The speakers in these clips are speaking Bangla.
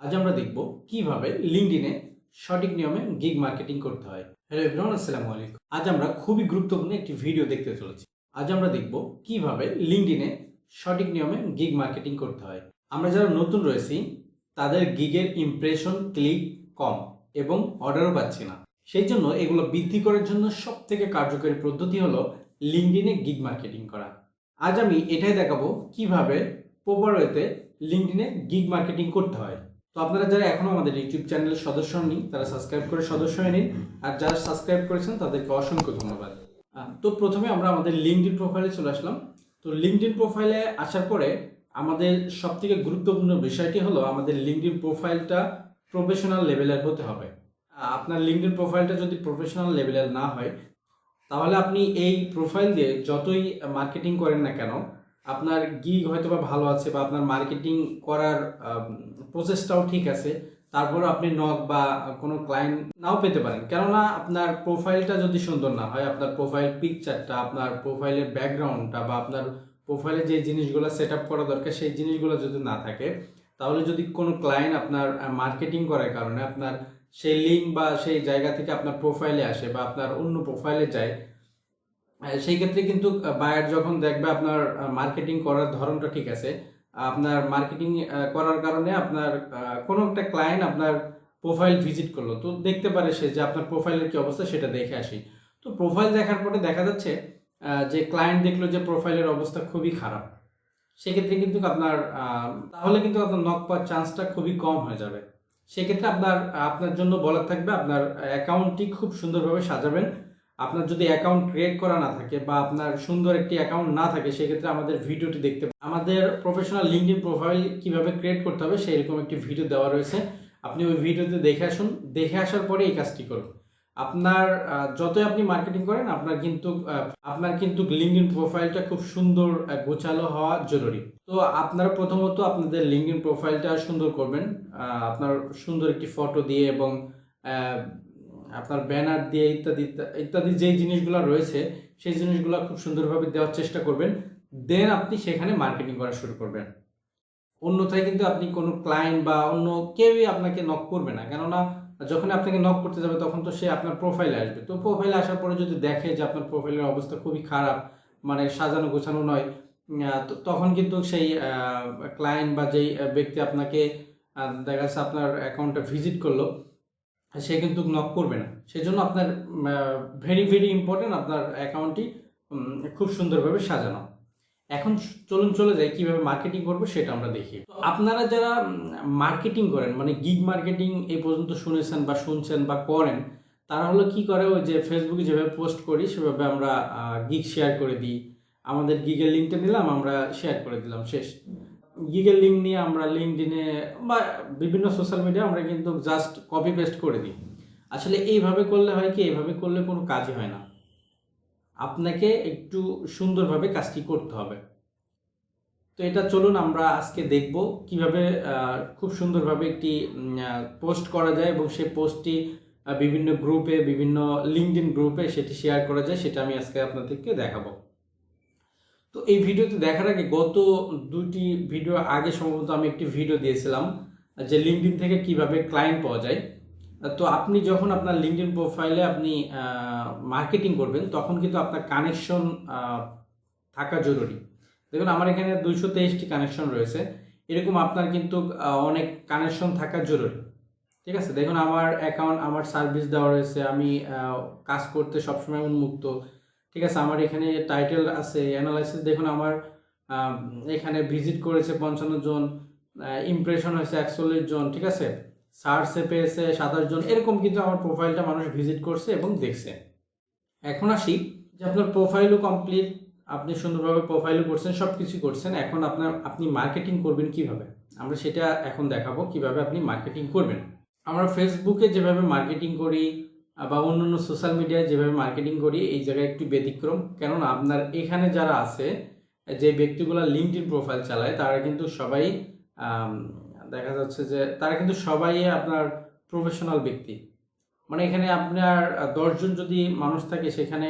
আজ আমরা দেখব কিভাবে লিঙ্কডইনে সঠিক নিয়মে গিগ মার্কেটিং করতে হয়। হ্যালো এভরিওয়ান, আসসালামু আলাইকুম। আজ আমরা খুবই গুরুত্বপূর্ণ একটি ভিডিও দেখতে চলেছি। আজ আমরা দেখব কিভাবে লিঙ্কডইনে সঠিক নিয়মে গিগ মার্কেটিং করতে হয়। আমরা যারা নতুন রয়েছি তাদের গিগের ইমপ্রেশন ক্লিক কম এবং অর্ডারও পাচ্ছি না। সেই জন্য এগুলো বৃদ্ধি করার জন্য সবথেকে কার্যকরী পদ্ধতি হলো লিঙ্কডইনে গিগ মার্কেটিং করা। আজ আমি এটাই দেখাবো কিভাবে প্রপার ওয়েতে লিঙ্কডইনে গিগ মার্কেটিং করতে হয়। তো আপনারা যারা এখনো আমাদের ইউটিউব চ্যানেলের সদস্য হননি তারা সাবস্ক্রাইব করে সদস্য হয়ে নিন, আর যারা সাবস্ক্রাইব করেছেন তাদেরকে অসংখ্য ধন্যবাদ। তো প্রথমে আমরা আমাদের লিঙ্কডইন প্রোফাইলে চলে আসলাম। তো লিঙ্কডইন প্রোফাইলে আসার পরে আমাদের সবথেকে গুরুত্বপূর্ণ বিষয়টি হলো আমাদের লিঙ্কডইন প্রোফাইলটা প্রফেশনাল লেভেলের হতে হবে। আপনার লিঙ্কডইন প্রোফাইলটা যদি প্রফেশনাল লেভেলের না হয় তাহলে আপনি এই প্রোফাইল দিয়ে যতই মার্কেটিং করেন না কেন, আপনার গিগ হয়তো বা ভালো আছে বা আপনার মার্কেটিং করার প্রসেসটাও ঠিক আছে, তারপরে আপনি নক বা কোনো ক্লায়েন্ট নাও পেতে পারেন। কেননা আপনার প্রোফাইলটা যদি সুন্দর না হয়, আপনার প্রোফাইল পিকচারটা, আপনার প্রোফাইলের ব্যাকগ্রাউন্ডটা বা আপনার প্রোফাইলে যে জিনিসগুলো সেট আপ করা দরকার সেই জিনিসগুলো যদি না থাকে, তাহলে যদি কোনো ক্লায়েন্ট আপনার মার্কেটিং করার কারণে আপনার সেই লিঙ্ক বা সেই জায়গা থেকে আপনার প্রোফাইলে আসে বা আপনার অন্য প্রোফাইলে যায়, সেই ক্ষেত্রে কিন্তু বায়ার যখন দেখবে আপনার মার্কেটিং করার ধরনটা ঠিক আছে, আপনার মার্কেটিং করার কারণে আপনার কোনো একটা ক্লায়েন্ট আপনার প্রোফাইল ভিজিট করলো, তো দেখতে পারে সে যে আপনার প্রোফাইলের কি অবস্থা সেটা দেখে আসি। তো প্রোফাইল দেখার পরে দেখা যাচ্ছে যে ক্লায়েন্ট দেখলো যে প্রোফাইলের অবস্থা খুবই খারাপ, সেক্ষেত্রে কিন্তু আপনার তাহলে কিন্তু আপনার নক পাওয়ার চান্সটা খুবই কম হয়ে যাবে। সেক্ষেত্রে আপনার জন্য বলা থাকবে আপনার অ্যাকাউন্টটি খুব সুন্দরভাবে সাজাবেন। আপনার যদি অ্যাকাউন্ট ক্রিয়েট করা না থাকে বা আপনার সুন্দর একটি অ্যাকাউন্ট না থাকে, সেক্ষেত্রে আমাদের ভিডিওটি দেখতে, আমাদের প্রফেশনাল লিঙ্কডইন প্রোফাইল কিভাবে ক্রিয়েট করতে হবে সেই রকম একটি ভিডিও দেওয়া রয়েছে। আপনি ওই ভিডিওতে দেখে আসুন, দেখে আসার পরে এই কাজটি করুন। আপনার যতই আপনি মার্কেটিং করেন আপনার কিন্তু লিঙ্কডইন প্রোফাইলটা খুব সুন্দর গোছালো হওয়া জরুরি। তো আপনারা প্রথমত আপনাদের লিঙ্কডইন প্রোফাইলটা সুন্দর করবেন, আপনার সুন্দর একটি ফটো দিয়ে এবং আপনার ব্যানার দিয়ে ইত্যাদি ইত্যাদি যেই জিনিসগুলো রয়েছে সেই জিনিসগুলো খুব সুন্দরভাবে দেওয়ার চেষ্টা করবেন। দেন আপনি সেখানে মার্কেটিং করা শুরু করবেন। অন্যথায় কিন্তু আপনি কোনো ক্লায়েন্ট বা অন্য কেউই আপনাকে নক করবে না, কেননা যখন আপনাকে নক করতে যাবে তখন তো সে আপনার প্রোফাইলে আসবে। তো প্রোফাইলে আসার পরে যদি দেখে যে আপনার প্রোফাইলের অবস্থা খুবই খারাপ, মানে সাজানো গোছানো নয়, তখন কিন্তু সেই ক্লায়েন্ট বা যেই ব্যক্তি আপনাকে দেখা যাচ্ছে আপনার অ্যাকাউন্টটা ভিজিট করলো, সে কিন্তু নক করবে না। সেজন্য আপনার ভেরি ভেরি ইম্পর্টেন্ট আপনার অ্যাকাউন্টটি খুব সুন্দরভাবে সাজানো। এখন চলুন চলে যাই কিভাবে মার্কেটিং করবো সেটা আমরা দেখি। তো আপনারা যারা মার্কেটিং করেন, মানে গিগ মার্কেটিং এই পর্যন্ত শুনেছেন বা শুনছেন বা করেন, তারা হলো কি করে, ওই যে ফেসবুকে যেভাবে পোস্ট করি সেভাবে আমরা গিগ শেয়ার করে দিই। আমাদের গিগের লিঙ্কটা নিলাম, আমরা শেয়ার করে দিলাম, শেষ। গিগের লিঙ্ক নিয়ে আমরা লিঙ্কডইনে বা বিভিন্ন সোশ্যাল মিডিয়া আমরা কিন্তু জাস্ট কপি পেস্ট করে দিই। আসলে এইভাবে করলে হয় কি, এইভাবে করলে কোনো কাজই হয় না। আপনাকে একটু সুন্দরভাবে কাজটি করতে হবে। তো এটা চলুন আমরা আজকে দেখব কিভাবে খুব সুন্দরভাবে একটি পোস্ট করা যায় এবং সেই পোস্টটি বিভিন্ন গ্রুপে, বিভিন্ন লিঙ্কডইন গ্রুপে সেটি শেয়ার করা যায়, সেটা আমি আজকে আপনাদেরকে দেখাবো। তো এই ভিডিওতে দেখার আগে গত দুটি ভিডিও আগে সম্ভবত আমি একটি ভিডিও দিয়েছিলাম যে লিঙ্কডইন থেকে কিভাবে ক্লায়েন্ট পাওয়া যায়। তো আপনি যখন আপনার লিঙ্কডইন প্রোফাইলে আপনি মার্কেটিং করবেন তখন কিন্তু আপনার কানেকশন থাকা জরুরি। দেখুন আমার এখানে 223টি কানেকশন রয়েছে, এরকম আপনার কিন্তু অনেক কানেকশন থাকা জরুরি। ঠিক আছে, দেখুন আমার অ্যাকাউন্ট, আমার সার্ভিস দেওয়া রয়েছে, আমি কাজ করতে সবসময় উন্মুক্ত। ঠিক আছে, আমার এখানে টাইটেল আছে, অ্যানালাইসিস, দেখুন আমার এখানে ভিজিট করেছে 55 জন, ইমপ্রেশন হয়েছে 41 জন, ঠিক আছে, সার্চে পেয়েছে 27 জন, এরকম কিন্তু আমার প্রোফাইলটা মানুষ ভিজিট করছে এবং দেখছে। এখন আসি যে আপনার প্রোফাইলও কমপ্লিট, আপনি সুন্দরভাবে প্রোফাইলও করছেন, সব কিছু করছেন, এখন আপনি মার্কেটিং করবেন কিভাবে, আমরা সেটা এখন দেখাবো কিভাবে আপনি মার্কেটিং করবেন। আমরা ফেসবুকে যেভাবে মার্কেটিং করি বা অন্যান্য সোশ্যাল মিডিয়ায় যেভাবে মার্কেটিং করি এই জায়গায় একটু ব্যতিক্রম, কেননা আপনার এখানে যারা আছে, যে ব্যক্তিগুলো লিঙ্কডইন প্রোফাইল চালায়, তারা কিন্তু সবাই দেখা যাচ্ছে যে তারা কিন্তু সবাই আপনার প্রফেশনাল ব্যক্তি। মানে এখানে আপনার 10 জন যদি মানুষ থাকে, সেখানে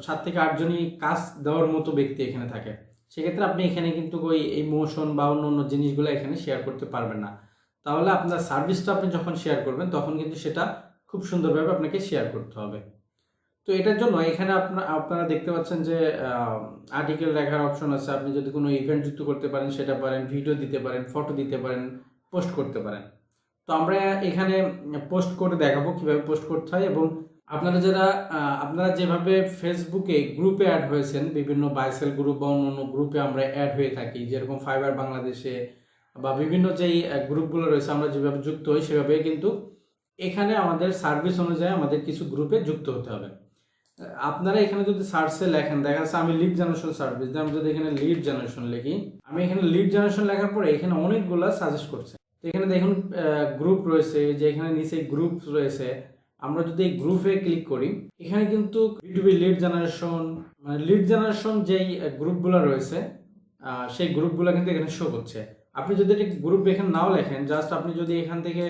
7 থেকে 8 জনই কাজ দেওয়ার মতো ব্যক্তি এখানে থাকে। সেক্ষেত্রে আপনি এখানে কিন্তু ওই ইমোশন বা অন্য অন্য জিনিসগুলো এখানে শেয়ার করতে পারবেন না। তাহলে আপনার সার্ভিসটা আপনি যখন শেয়ার করবেন তখন কিন্তু সেটা খুব সুন্দরভাবে আপনাকে শেয়ার করতে হবে। তো এটার জন্য এখানে আপনারা দেখতে পাচ্ছেন যে আর্টিকেল লেখার অপশন আছে। আপনি যদি কোনো ইভেন্ট যুক্ত করতে পারেন সেটা পারেন, ভিডিও দিতে পারেন, ফটো দিতে পারেন, পোস্ট করতে পারেন। তো আমরা এখানে পোস্ট করে দেখাবো কিভাবে পোস্ট করতে হয়। এবং আপনারা যেভাবে ফেসবুকে গ্রুপে অ্যাড হয়েছেন, বিভিন্ন বাইসেল গ্রুপ বা অন্য গ্রুপে আমরা অ্যাড হয়ে থাকি, যেরকম ফাইবার বাংলাদেশে বা বিভিন্ন যেই গ্রুপগুলো রয়েছে আমরা যেভাবে যুক্ত হই সেভাবে কিন্তু এখানে আমাদের সার্ভিস অনুযায়ী আমাদের কিছু গ্রুপে যুক্ত হতে হবে। আপনারা এখানে যদি সার্চে লেখেন, দেখা যাচ্ছে আমি লিড জেনারেশন সার্ভিস, আমি যদি এখানে লিড জেনারেশন লিখি, আমি এখানে লিড জেনারেশন লেখার পরে এখানে অনেকগুলো সাজেস্ট করছে। তো এখানে দেখুন গ্রুপ রয়েছে, যে এখানে নিচে গ্রুপ রয়েছে। আমরা যদি এই গ্রুপে ক্লিক করি, এখানে কিন্তু B2B লিড জেনারেশন, মানে লিড জেনারেশন যেই গ্রুপগুলো রয়েছে সেই গ্রুপগুলো কিন্তু এখানে শো করছে। আপনি যদি একটা গ্রুপ এখানে নাও লেখেন, জাস্ট আপনি যদি এখান থেকে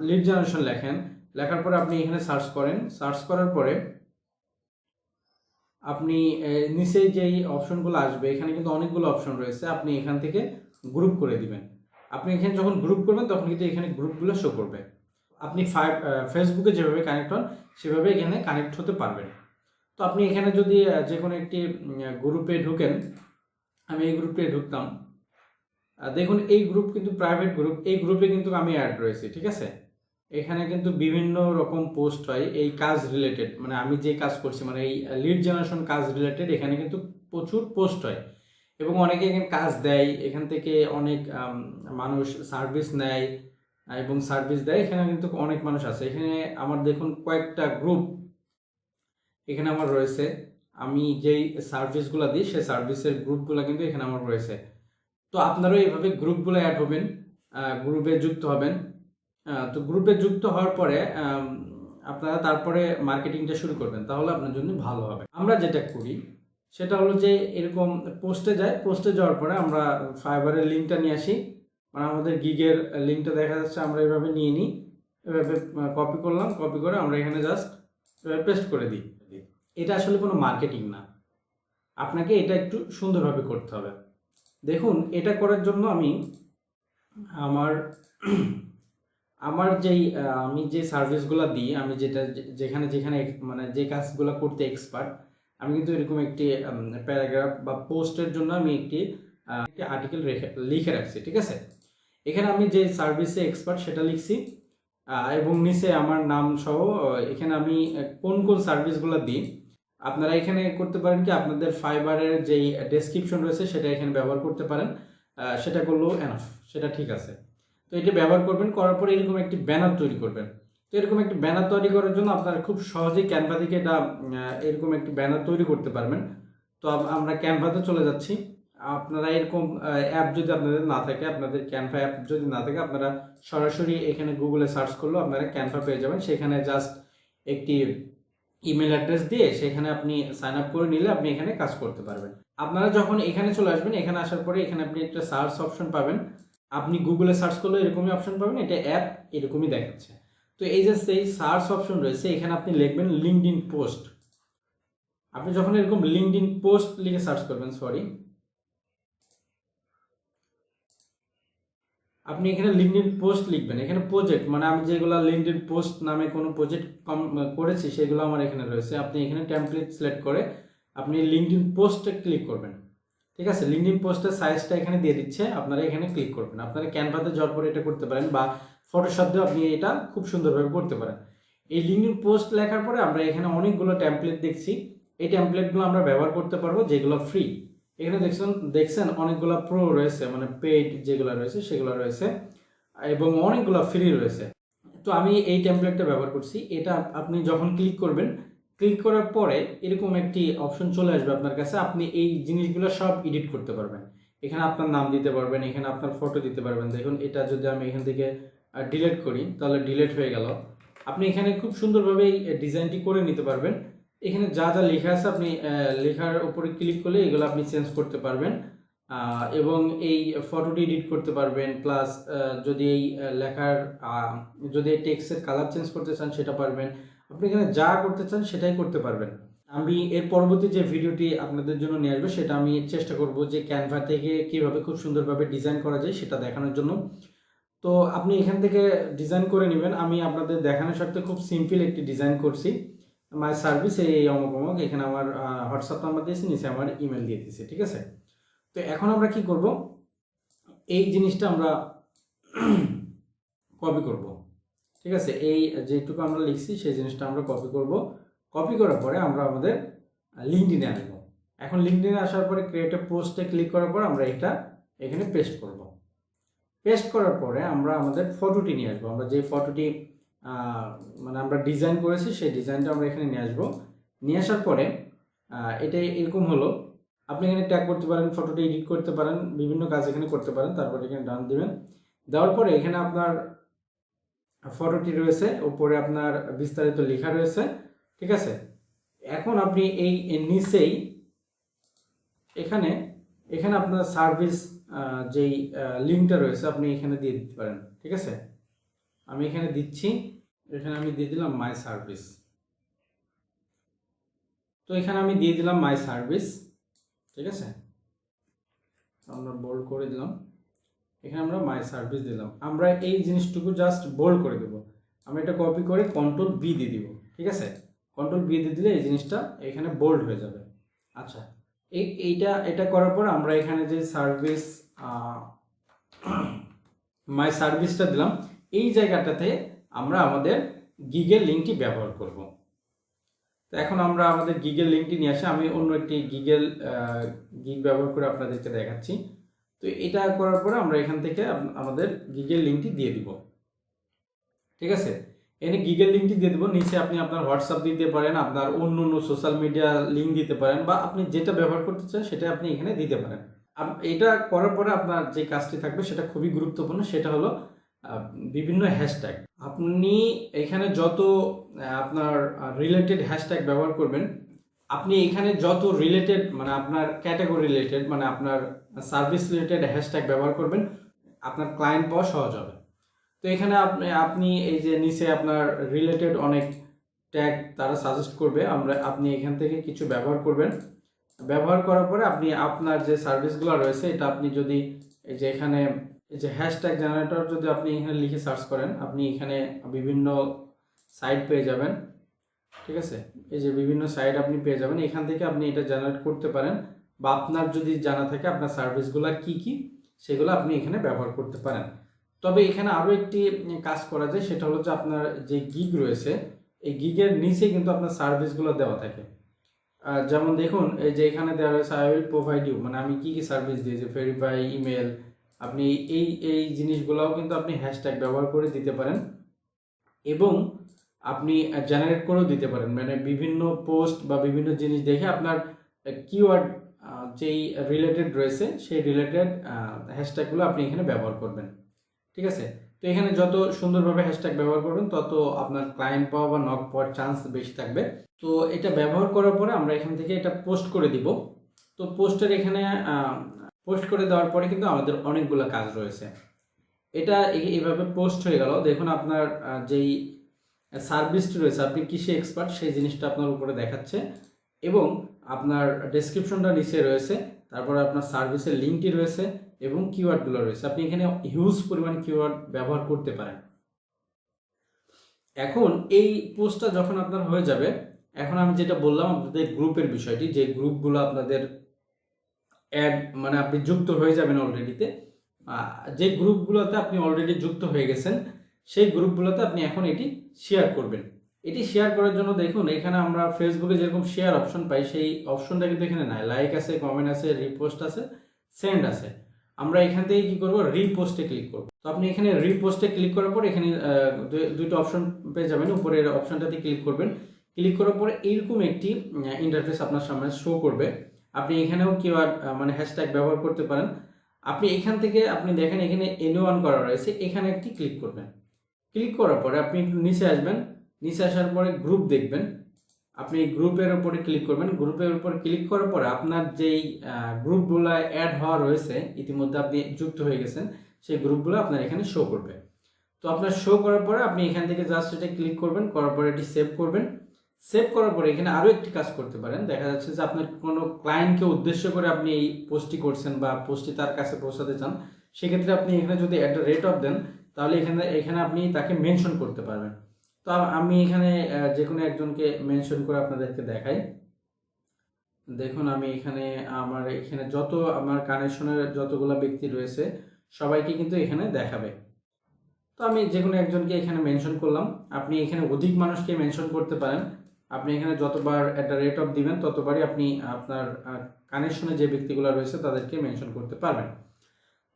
লিড জেনারেশন লেখেন, লেখার পরে আপনি এখানে সার্চ করেন, সার্চ করার পরে আপনি নিচে যেই অপশনগুলো আসবে, এখানে কিন্তু অনেকগুলো অপশন রয়েছে, আপনি এখান থেকে গ্রুপ করে দিবেন। আপনি এখানে যখন গ্রুপ করবেন তখন কিন্তু এখানে গ্রুপগুলো শো করবে। আপনি ফেসবুকে যেভাবে কানেক্ট হন সেভাবে এখানে কানেক্ট হতে পারবেন। তো আপনি এখানে যদি যে কোনো একটি গ্রুপে ঢুকেন, আমি এই গ্রুপে ঢুকতাম, দেখুন এই গ্রুপ কিন্তু প্রাইভেট গ্রুপ, এই গ্রুপে কিন্তু আমি অ্যাড রয়েছি, ঠিক আছে। এখানে কিন্তু বিভিন্ন রকম পোস্ট হয় এই কাজ রিলেটেড, মানে আমি যে কাজ করছি, মানে এই লিড জেনারেশন কাজ রিলেটেড, এখানে কিন্তু প্রচুর পোস্ট হয় এবং অনেকে এখানে কাজ দেয়। এখান থেকে অনেক মানুষ সার্ভিস নেয় এবং সার্ভিস দেয়। এখানে কিন্তু অনেক মানুষ আছে। এখানে আমার দেখুন কয়েকটা গ্রুপ এখানে আমার রয়েছে। আমি যেই সার্ভিসগুলো দিই সেই সার্ভিসের গ্রুপগুলো কিন্তু এখানে আমার রয়েছে। তো আপনারাও এইভাবে গ্রুপগুলো অ্যাড হবেন, গ্রুপে যুক্ত হবেন। তো গ্রুপে যুক্ত হওয়ার পরে আপনারা তারপরে মার্কেটিংটা শুরু করবেন, তাহলে আপনার জন্য ভালো হবে। আমরা যেটা করি সেটা হলো যে এরকম পোস্টে যাই, পোস্টে যাওয়ার পরে আমরা ফাইবারের লিঙ্কটা নিয়ে আসি, মানে আমাদের গিগের লিঙ্কটা দেখা যাচ্ছে আমরা এভাবে নিয়ে নিই, এভাবে কপি করলাম, কপি করে আমরা এখানে জাস্ট পেস্ট করে দিই। এটা আসলে কোনো মার্কেটিং না, আপনাকে এটা একটু সুন্দরভাবে করতে হবে। দেখুন এটা করার জন্য আমি আমার আমি যে সার্ভিসগুলো দিই, আমি যেখানে যেখানে মানে যে কাজগুলো করতে এক্সপার্ট, আমি কিন্তু এরকম একটি প্যারাগ্রাফ বা পোস্টের জন্য আমি একটি আর্টিকেল লিখে রাখছি, ঠিক আছে। এখানে আমি যে সার্ভিসে এক্সপার্ট সেটা লিখছি এবং নিচে আমার নাম সহ এখানে আমি কোন কোন সার্ভিসগুলো দিই। আপনারা এখানে করতে পারেন কি, আপনাদের ফাইবারের যেই ডেসক্রিপশন রয়েছে সেটা এখানে ব্যবহার করতে পারেন, সেটা করলেও এনাফ, সেটা ঠিক আছে। তো এটি ব্যবহার করবেন, করার পরে এরকম একটি ব্যানার তৈরি করবেন। তো এরকম একটি ব্যানার তৈরি করার জন্য আপনারা খুব সহজেই ক্যানভা থেকে এটা এরকম একটি ব্যানার তৈরি করতে পারবেন। তো আমরা ক্যানভাতে চলে যাচ্ছি। আপনারা এরকম অ্যাপ যদি আপনাদের না থাকে, আপনাদের ক্যানভা অ্যাপ যদি না থাকে, আপনারা সরাসরি এখানে গুগলে সার্চ করলেও আপনারা ক্যানভা পেয়ে যাবেন। সেখানে জাস্ট একটি ইমেল অ্যাড্রেস দিয়ে সেখানে আপনি সাইন আপ করে নিলে আপনি এখানে কাজ করতে পারবেন। আপনারা যখন এখানে চলে আসবেন, এখানে আসার পরে এখানে আপনি একটা সার্চ অপশন পাবেন। আপনি গুগলে সার্চ করলে এরকমই অপশন পাবেন, এটা অ্যাপ এরকমই দেখাচ্ছে। তো এই যে সেই সার্চ অপশন রয়েছে, এখানে আপনি লিখবেন লিঙ্কডইন পোস্ট। আপনি যখন এরকম লিঙ্কডইন পোস্ট লিখে সার্চ করবেন, আপনি এখানে লিঙ্কডইন পোস্ট লিখবেন। এখানে প্রজেক্ট, মানে আমি যেগুলো লিঙ্কডইন পোস্ট নামে কোনো প্রজেক্ট করেছি সেগুলো আমার এখানে রয়েছে। আপনি এখানে টেমপ্লেট সিলেক্ট করে আপনি লিঙ্কডইন পোস্টে ক্লিক করবেন, ঠিক আছে। লিঙ্কডইন পোস্টের সাইজটা এখানে দিয়ে দিচ্ছে, আপনারা এখানে ক্লিক করবেন। আপনারা ক্যানভাতে যাওয়ার পরে এটা করতে পারেন বা ফটোশপ দিয়ে আপনি এটা খুব সুন্দরভাবে করতে পারেন। এই লিঙ্কডইন পোস্ট লেখার পরে আমরা এখানে অনেকগুলো টেমপ্লেট দেখছি। এই টেমপ্লেটগুলো আমরা ব্যবহার করতে পারবো, যেগুলো ফ্রি। এখানে দেখছেন অনেকগুলো প্রো রয়েছে, মানে পেইড যেগুলো রয়েছে সেগুলো রয়েছে এবং অনেকগুলো ফ্রি রয়েছে। তো আমি এই টেমপ্লেটটা ব্যবহার করছি। এটা আপনি যখন ক্লিক করবেন, ক্লিক করার পরে এরকম একটি অপশন চলে আসবে আপনার কাছে। আপনি এই জিনিসগুলো সব এডিট করতে পারবেন। এখানে আপনার নাম দিতে পারবেন, এখানে আপনার ফটো দিতে পারবেন। দেখুন এটা যদি আমি এখান থেকে ডিলিট করি তাহলে ডিলিট হয়ে গেল। আপনি এখানে খুব সুন্দরভাবে এই ডিজাইনটি করে নিতে পারবেন। এখানে যা যা লেখা আছে আপনি লেখার উপরে ক্লিক করলে এগুলো আপনি চেঞ্জ করতে পারবেন এবং এই ফটোটি এডিট করতে পারবেন। প্লাস যদি এই লেখার যদি এই টেক্সটের কালার চেঞ্জ করতে চান সেটা পারবেন। আপনি এখানে যা করতে চান সেটাই করতে পারবেন। আমি এর পরবর্তী যে ভিডিওটি আপনাদের জন্য নিয়ে আসবো সেটা আমি চেষ্টা করব যে ক্যানভা থেকে কিভাবে খুব সুন্দরভাবে ডিজাইন করা যায় সেটা দেখানোর জন্য। তো আপনি এখান থেকে ডিজাইন করে নেবেন। আমি আপনাদের দেখানোর সাথে খুব সিম্পল একটি ডিজাইন করছি। মাই সার্ভিস এই অমুক অমুক, এখানে আমার হোয়াটসঅ্যাপ নাম্বার দিয়েছি, নিচে আমার ইমেল দিয়ে দিয়েছি, ঠিক আছে। তো এখন আমরা কি করব, এই জিনিসটা আমরা কপি করব, ঠিক আছে। এই যেটুকু আমরা লিখছি সেই জিনিসটা আমরা কপি করব। কপি করার পরে আমরা আমাদের লিঙ্কডইনে আসবো। এখন লিঙ্কডইনে আসার পরে ক্রিয়েট এ পোস্টে ক্লিক করার পর আমরা এটা এখানে পেস্ট করব। পেস্ট করার পরে আমরা আমাদের ফটোটি নিয়ে আসবো। আমরা যে ফটোটি মানে আমরা ডিজাইন করেছি সেই ডিজাইনটা আমরা এখানে নিয়ে আসবো। নিয়ে আসার পরে এটা এরকম হলো। আপনি এখানে ট্যাগ করতে পারেন, ফটোটি এডিট করতে পারেন, বিভিন্ন কাজ এখানে করতে পারেন। তারপর এখানে ডান দিবেন। দেওয়ার পরে এখানে আপনার ফটোটি রয়েছে, উপরে আপনার বিস্তারিত লেখা রয়েছে, ঠিক আছে। এখন আপনি এই নিচেই এখানে এখানে আপনার সার্ভিস যেই লিঙ্কটা রয়েছে আপনি এখানে দিয়ে দিতে পারেন, ঠিক আছে। আমি এখানে দিচ্ছি, এখানে আমি দিয়ে দিলাম মাই সার্ভিস। তো এখানে আমি দিয়ে দিলাম মাই সার্ভিস, ঠিক আছে। আমরা বোল্ড করে দিলাম, এখানে আমরা মাই সার্ভিস দিলাম। আমরা এই জিনিসটুকু জাস্ট বোল্ড করে দেবো। আমরা এটা কপি করে কন্ট্রোল বি দিয়ে দিব, ঠিক আছে। কন্ট্রোল বি দিয়ে দিলে এই জিনিসটা এখানে বোল্ড হয়ে যাবে। আচ্ছা, এটা করার পর আমরা এখানে যে সার্ভিস মাই সার্ভিসটা দিলাম, এই জায়গাটাতে আমরা আমাদের গিগের লিঙ্কটি ব্যবহার করব। তো এখন আমরা আমাদের গিগের লিঙ্কটি নিয়ে আসি। আমি অন্য একটি গিগ ব্যবহার করে আপনাদেরকে দেখাচ্ছি। তো এটা করার পরে আমরা এখান থেকে আমাদের গিগের লিঙ্কটি দিয়ে দিব, ঠিক আছে। এখানে গিগের লিঙ্কটি দিয়ে দেবো। নিচে আপনি আপনার হোয়াটসঅ্যাপ দিতে পারেন, আপনার অন্য অন্য সোশ্যাল মিডিয়া লিঙ্ক দিতে পারেন, বা আপনি যেটা ব্যবহার করতে চান সেটা আপনি এখানে দিতে পারেন। এটা করার পরে আপনার যে কাজটি থাকবে সেটা খুবই গুরুত্বপূর্ণ, সেটা হলো বিভিন্ন হ্যাশট্যাগ। আপনি এখানে যত আপনার রিলেটেড হ্যাশট্যাগ ব্যবহার করবেন, আপনি এখানে যত রিলেটেড মানে আপনার ক্যাটাগরি রিলেটেড মানে আপনার সার্ভিস রিলেটেড হ্যাশট্যাগ ব্যবহার করবেন, আপনার ক্লায়েন্ট পাওয়া সহজ হবে। তো এখানে আপনি এই যে নিচে আপনার রিলেটেড অনেক ট্যাগ তারা সাজেস্ট করবে, আপনি এখান থেকে কিছু ব্যবহার করবেন। ব্যবহার করার পরে আপনি আপনার যে সার্ভিসগুলো রয়েছে এটা আপনি যদি এই যে এখানে এই যে হ্যাশট্যাগ জেনারেটর যদি আপনি এখানে লিখে সার্চ করেন, আপনি এখানে বিভিন্ন সাইট পেয়ে যাবেন, ঠিক আছে। এই যে বিভিন্ন সাইট আপনি পেয়ে যাবেন, এখান থেকে আপনি এটা জেনারেট করতে পারেন, বা আপনার যদি জানা থাকে আপনার সার্ভিসগুলো কি কি সেগুলো আপনি এখানে ব্যবহার করতে পারেন। তবে এখানে আরও একটি কাজ করা যায়, সেটা হলো যে আপনার যে গিগ রয়েছে এই গিগের নিচে কিন্তু আপনার সার্ভিসগুলো দেওয়া থাকে। যেমন দেখুন এই যে এখানে দেওয়া রয়েছে আই উইল প্রোভাইড ইউ, মানে আমি কি কি সার্ভিস দিয়েছি, ভেরিফাই ইমেল। আপনি এই জিনিসগুলোও কিন্তু আপনি হ্যাশট্যাগ ব্যবহার করে দিতে পারেন, এবং আপনি জেনারেট করেও দিতে পারেন। মানে বিভিন্ন পোস্ট বা বিভিন্ন জিনিস দেখে আপনার কিওয়ার্ড যেই রিলেটেড রয়েছে সেই রিলেটেড হ্যাশট্যাগুলো আপনি এখানে ব্যবহার করবেন, ঠিক আছে। তো এখানে যত সুন্দরভাবে হ্যাশট্যাগ ব্যবহার করবেন তত আপনার ক্লায়েন্ট পাওয়া বা নক পাওয়ার চান্স বেশি থাকবে। তো এটা ব্যবহার করার পরে আমরা এখান থেকে এটা পোস্ট করে দিব। তো পোস্টের এখানে পোস্ট করে দেওয়ার পরে কিন্তু আমাদের অনেকগুলো কাজ রয়েছে। এটা এইভাবে পোস্ট হয়ে গেল। দেখুন আপনার যেই সার্ভিসটি রয়েছে, আপনি কিসে এক্সপার্ট সেই জিনিসটা আপনার উপরে দেখাচ্ছে, এবং আপনার ডেসক্রিপশনটা নিচে রয়েছে, তারপরে আপনার সার্ভিসের লিঙ্কটি রয়েছে, এবং কিওয়ার্ডগুলো রয়েছে। আপনি এখানে হিউজ পরিমাণ কিওয়ার্ড ব্যবহার করতে পারেন। এখন এই পোস্টটা যখন আপনার হয়ে যাবে, এখন আমি যেটা বললাম আপনাদের গ্রুপের বিষয়টি, যে গ্রুপগুলো আপনাদের অ্যাড মানে আপনি যুক্ত হয়ে যাবেন অলরেডিতে, যে গ্রুপগুলোতে আপনি অলরেডি যুক্ত হয়ে গেছেন সেই গ্রুপগুলোতে আপনি এখন এটি শেয়ার করবেন। এটি শেয়ার করার জন্য দেখুন এখানে আমরা ফেসবুকে যেরকম শেয়ার অপশন পাই সেই অপশনটা কিন্তু এখানে নাই। লাইক আছে, কমেন্ট আছে, রিপোস্ট আছে, সেন্ড আছে। আমরা এখান থেকে কি করব, রিপোস্টে ক্লিক করব। তো আপনি এখানে রিপোস্টে ক্লিক করার পর এখানে দুইটা অপশন পেয়ে যাবেন, উপরের অপশনটাতে ক্লিক করবেন। ক্লিক করার পরে এইরকম একটি ইন্টারফেস আপনার সামনে শো করবে। আপনি এখানেও কিওয়ার্ড মানে হ্যাশট্যাগ ব্যবহার করতে পারেন। আপনি এখান থেকে আপনি দেখেন এখানে এনিওয়ান করা রয়েছে, এখানে একটি ক্লিক করবেন। ক্লিক করার পরে আপনি একটু নিচে আসবেন, নিচে আসার পরে গ্রুপ দেখবেন, আপনি গ্রুপের উপরে ক্লিক করবেন। গ্রুপের উপর ক্লিক করার পরে আপনার যেই গ্রুপগুলো অ্যাড হওয়া রয়েছে, ইতিমধ্যে আপনি যুক্ত হয়ে গেছেন, সেই গ্রুপগুলো আপনার এখানে শো করবে। তো আপনার শো করার পরে আপনি এখান থেকে জাস্ট এটা ক্লিক করবেন, করার পরে এটি সেভ করবেন। সেভ করার পরে এখানে আরও একটি কাজ করতে পারেন। দেখা যাচ্ছে যে আপনার কোনো ক্লায়েন্টকে উদ্দেশ্য করে আপনি এই পোস্টটি করছেন বা পোস্টটি তার কাছে পৌঁছাতে চান, সেক্ষেত্রে আপনি এখানে যদি একটা রেট অফ দেন, তাহলে এখানে এখানে আপনি তাকে মেনশন করতে পারবেন। তো আমি এখানে যে কোনো একজনকে মেনশন করে আপনাদেরকে দেখাই। দেখুন আমি এখানে আমার এখানে যত আমার কানেকশনের যতগুলো ব্যক্তি রয়েছে সবাইকে কিন্তু এখানে দেখাবে। তো আমি যে কোনো একজনকে এখানে মেনশন করলাম। আপনি এখানে অধিক মানুষকে মেনশন করতে পারেন। আপনি এখানে যতবার একটা রেট অফ দিবেন ততবারই আপনি আপনার কানেকশনে যে ব্যক্তিগুলো রয়েছে তাদেরকে মেনশন করতে পারবেন।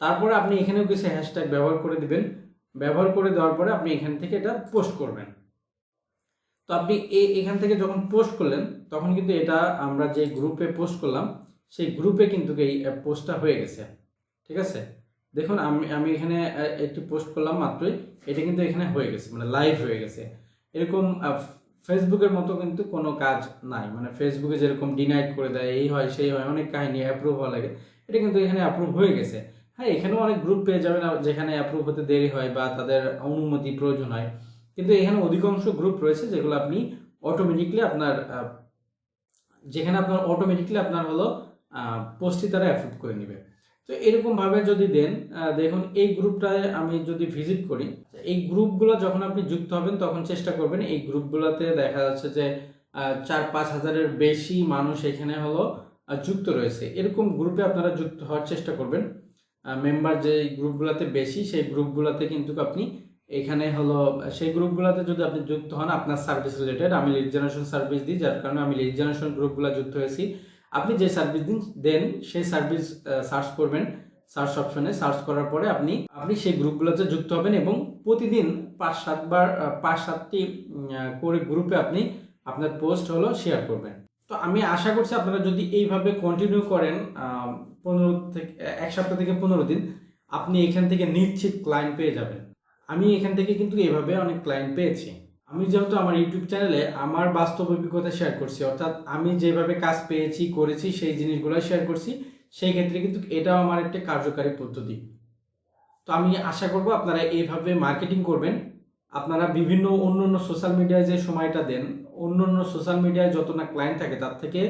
তারপরে আপনি এখানেও কিছু হ্যাশট্যাগ ব্যবহার করে দিবেন। ব্যবহার করে দেওয়ার পরে আপনি এখান থেকে এটা পোস্ট করবেন। তো আপনি এখান থেকে যখন পোস্ট করলেন তখন কিন্তু এটা আমরা যে গ্রুপে পোস্ট করলাম সেই গ্রুপে কিন্তু এই পোস্টটা হয়ে গেছে। ঠিক আছে, দেখুন আমি এখানে একটি পোস্ট করলাম মাত্রই, এটা কিন্তু এখানে হয়ে গেছে, মানে লাইভ হয়ে গেছে। এরকম ফেসবুকের মতো কিন্তু কোনো কাজ নাই, মানে ফেসবুকে যেরকম ডিনাইট করে দেয়, এই হয় সেই হয়, অনেক কাহিনী অ্যাপ্রুভ হওয়া লাগে, এটা কিন্তু এখানে অ্যাপ্রুভ হয়ে গেছে। হ্যাঁ, এখানেও অনেক গ্রুপ পেয়ে যাবেন যেখানে অ্যাপ্রুভ হতে দেরি হয় বা তাদের অনুমতি প্রয়োজন হয়, কিন্তু এখানে অধিকাংশ গ্রুপ রয়েছে যেগুলো আপনি অটোমেটিকলি আপনার যেখানে আপনার অটোমেটিকলি আপনার হলো পোস্টটি তারা অ্যাপ্রুভ করে নেবে। তো এরকমভাবে যদি দেন, দেখুন এই গ্রুপটায় আমি যদি ভিজিট করি, এই গ্রুপগুলো যখন আপনি যুক্ত হবেন তখন চেষ্টা করবেন এই গ্রুপগুলোতে দেখা যাচ্ছে যে 4-5 হাজারের বেশি মানুষ এখানে হলো যুক্ত রয়েছে। এরকম গ্রুপে আপনারা যুক্ত হওয়ার চেষ্টা করবেন। মেম্বার যে গ্রুপগুলোতে বেশি সেই গ্রুপগুলোতে কিন্তু আপনি এখানে হলো সেই গ্রুপগুলোতে যদি আপনি যুক্ত হন আপনার সার্ভিস রিলেটেড, আমি লিড জেনারেশন সার্ভিস দিই যার কারণে আমি লিড জেনারেশন গ্রুপগুলো যুক্ত হয়েছি। আপনি যে সার্ভিস দেন সেই সার্ভিস সার্চ করবেন, সার্চ অপশনে সার্চ করার পরে আপনি সেই গ্রুপগুলোতে যুক্ত হবেন এবং প্রতিদিন 5-7টি করে গ্রুপে আপনি আপনার পোস্ট হলো শেয়ার করবেন। তো আমি আশা করছি আপনারা যদি এইভাবে কন্টিনিউ করেন 1 সপ্তাহ থেকে 15 দিন, আপনি এখান থেকে নিশ্চিত ক্লায়েন্ট পেয়ে যাবেন। আমি এখান থেকে কিন্তু এভাবে অনেক ক্লায়েন্ট পেয়েছি। আমি যেহেতু আমার ইউটিউব চ্যানেলে আমার বাস্তব অভিজ্ঞতা শেয়ার করছি, অর্থাৎ আমি যেভাবে কাজ পেয়েছি করেছি সেই জিনিসগুলো শেয়ার করছি, সেই ক্ষেত্রে কিন্তু এটাও আমার একটা কার্যকারী পদ্ধতি। তো আমি আশা করব আপনারা এইভাবে মার্কেটিং করবেন। আপনারা বিভিন্ন অন্য সোশ্যাল মিডিয়ায় যে সময়টা দেন, অন্য সোশ্যাল মিডিয়ায় যত না ক্লায়েন্ট থাকে তার থেকে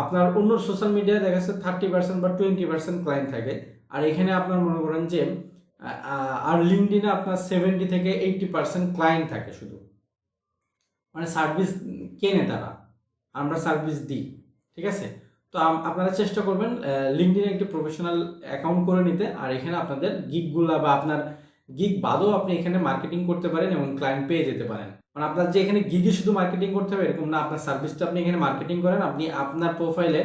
আপনার অন্য সোশ্যাল মিডিয়ায় দেখা যাচ্ছে 30% বা 20% ক্লায়েন্ট থাকে, আর এখানে আপনার মনে করেন যে আর লিঙ্কডইনে আপনার 70 থেকে 80% ক্লায়েন্ট থাকে শুধু, মানে সার্ভিস কেনে তারা, আমরা সার্ভিস দিই। ঠিক আছে, তো আপনারা চেষ্টা করবেন লিঙ্কডইনে একটি প্রফেশনাল অ্যাকাউন্ট করে নিতে, আর এখানে আপনাদের গিগগুলা বা আপনার গিগ বাদও আপনি এখানে মার্কেটিং করতে পারেন এবং ক্লায়েন্ট পেয়ে যেতে পারেন। মানে আপনার যে এখানে গিগে শুধু মার্কেটিং করতে হবে এরকম না, আপনার সার্ভিসটা আপনি এখানে মার্কেটিং করেন, আপনি আপনার প্রোফাইলে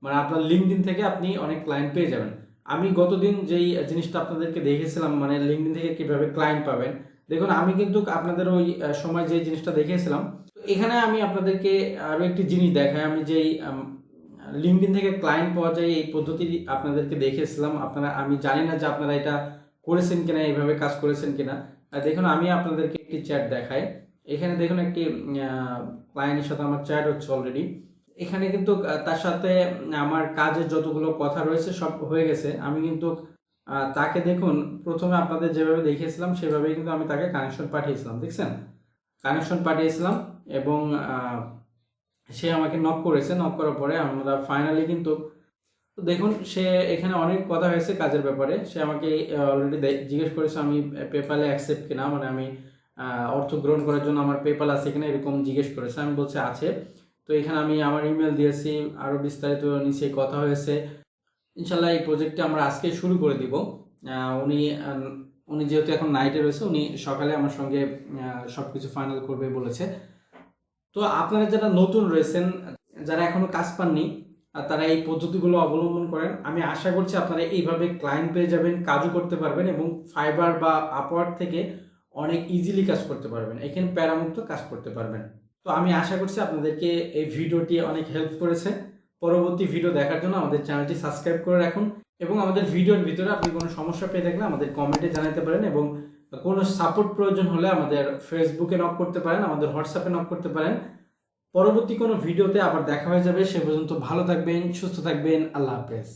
মানে আপনার লিঙ্কডইন থেকে আপনি অনেক ক্লায়েন্ট পেয়ে যাবেন। আমি গতদিন যেই জিনিসটা আপনাদেরকে দেখেছিলাম, মানে লিঙ্কডইন থেকে কিভাবে ক্লায়েন্ট পাবেন, দেখুন আমি কিন্তু আপনাদের ওই সময় যে জিনিসটা দেখিয়েছিলাম, এখানে আমি আপনাদেরকে আরও একটি জিনিস দেখাই। আমি যেই লিঙ্কডইন থেকে ক্লায়েন্ট পাওয়া যায় এই পদ্ধতি আপনাদেরকে দেখিয়েছিলাম, আমি জানি না যে আপনারা এটা করেছেন কিনা, এইভাবে কাজ করেছেন কিনা। দেখুন আমি আপনাদেরকে একটি চ্যাট দেখাই। এখানে দেখুন একটি ক্লায়েন্টের সাথে আমার চ্যাট হচ্ছে অলরেডি। এখানে কিন্তু তার সাথে আমার কাজের যতগুলো কথা রয়েছে সব হয়ে গেছে। আমি কিন্তু তাকে দেখুন প্রথমে আপনাদের যেভাবে দেখিয়েছিলাম সেভাবেই কিন্তু আমি তাকে কানেকশন পাঠিয়েছিলাম, দেখছেন, কানেকশন পাঠিয়েছিলাম এবং সে আমাকে নক করেছে। নক করার পরে আমরা ফাইনালি কিন্তু দেখুন সে এখানে অনেক কথা হয়েছে কাজের ব্যাপারে। সে আমাকে অলরেডি জিজ্ঞেস করেছে আমি পেপালে অ্যাকসেপ্ট কিনা, মানে আমি অর্থ গ্রহণ করার জন্য আমার পেপাল আছে কিনা, এরকম জিজ্ঞেস করেছে। আমি বলছি আছে। তো এখানে আমি আমার ইমেল দিয়েছি, আরও বিস্তারিত নিচে কথা হয়েছে। ইনশাল্লাহ এই প্রজেক্টটা আমরা আজকে শুরু করে দিব। উনি যেহেতু এখন নাইটে রয়েছে, উনি সকালে আমার সঙ্গে সব কিছু ফাইনাল করবে বলেছে। তো আপনারা যারা নতুন রয়েছেন, যারা এখনো কাজ পাননি, তারা এই পদ্ধতিগুলো অবলম্বন করেন। আমি আশা করছি আপনারা এইভাবে ক্লায়েন্ট পেয়ে যাবেন, কাজও করতে পারবেন এবং ফাইবার বা আপওয়ার্ক থেকে অনেক ইজিলি কাজ করতে পারবেন, এখানে প্যারামুক্ত কাজ করতে পারবেন। তো আমি আশা করছি আপনাদেরকে এই ভিডিওটি অনেক হেল্প করেছে। পরবর্তী ভিডিও দেখার জন্য আমাদের চ্যানেলটি সাবস্ক্রাইব করে রাখুন এবং আমাদের ভিডিওর ভিতরে আপনি কোনো সমস্যা পেয়ে থাকলে আমাদের কমেন্টে জানাতে পারেন এবং কোনো সাপোর্ট প্রয়োজন হলে আমাদের ফেসবুকে নক করতে পারেন, আমাদের হোয়াটসঅ্যাপে নক করতে পারেন। পরবর্তী কোনো ভিডিওতে আবার দেখা হয়ে যাবে। সে পর্যন্ত ভালো থাকবেন, সুস্থ থাকবেন। আল্লাহ হাফেজ।